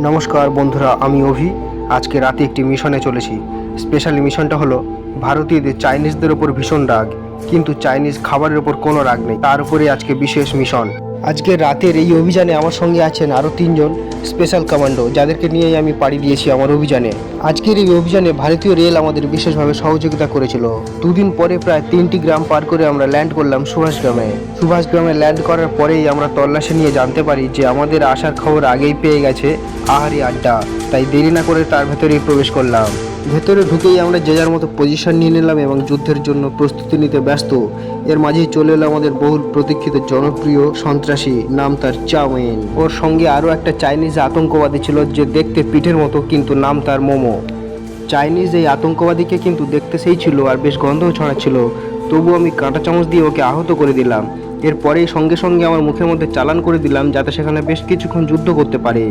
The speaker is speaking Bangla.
নমস্কার বন্ধুরা, আমি অভি। আজকে রাতে একটি মিশনে চলেছি। স্পেশাল মিশনটা হলো ভারতীয়দের চাইনিজদের ওপর ভীষণ রাগ, কিন্তু চাইনিজ খাবারের ওপর কোনো রাগ নেই। তার উপরে আজকে বিশেষ মিশন। আজকে রাতের এই অভিযানে আমার সঙ্গে আছেন আরও 3জন স্পেশাল কমান্ডো, যাদেরকে নিয়েই আমি পাড়ি দিয়েছি আমার অভিযানে। আজকের এই অভিযানে ভারতীয় রেল আমাদের বিশেষভাবে সহযোগিতা করেছিল। দুদিন পরে প্রায় 3টি গ্রাম পার করে আমরা ল্যান্ড করলাম সুভাষগ্রামে ল্যান্ড করার পরেই আমরা তল্লাশি নিয়ে জানতে পারি যে আমাদের আসার খবর আগেই পেয়ে গেছে আহারি আড্ডা। তাই দেরি না করে তার ভেতরেই প্রবেশ করলাম। ভেতরে ঢুকেই আমরা যে যার মতো পজিশন নিয়ে নিলাম এবং যুদ্ধের জন্য প্রস্তুতি নিতে ব্যস্ত। এর মাঝেই চলে এলো আমাদের বহুল প্রতীক্ষিত জনপ্রিয় সন্ত্রাসী, নাম তার চাউমিন। ওর সঙ্গে আরও একটা চাইনিজ আতঙ্কবাদী ছিল, যে দেখতে পিঠের মতো কিন্তু নাম তার মোমো। চাইনিজ এই আতঙ্কবাদীকে কিন্তু দেখতে সেই ছিল আর বেশ গন্ধও ছড়াচ্ছিল, তবু আমি কাঁটা চামচ দিয়ে ওকে আহত করে দিলাম। এরপরেই সঙ্গে সঙ্গে আমার মুখের মধ্যে চালান করে দিলাম, যাতে সেখানে বেশ কিছুক্ষণ যুদ্ধ করতে পারে।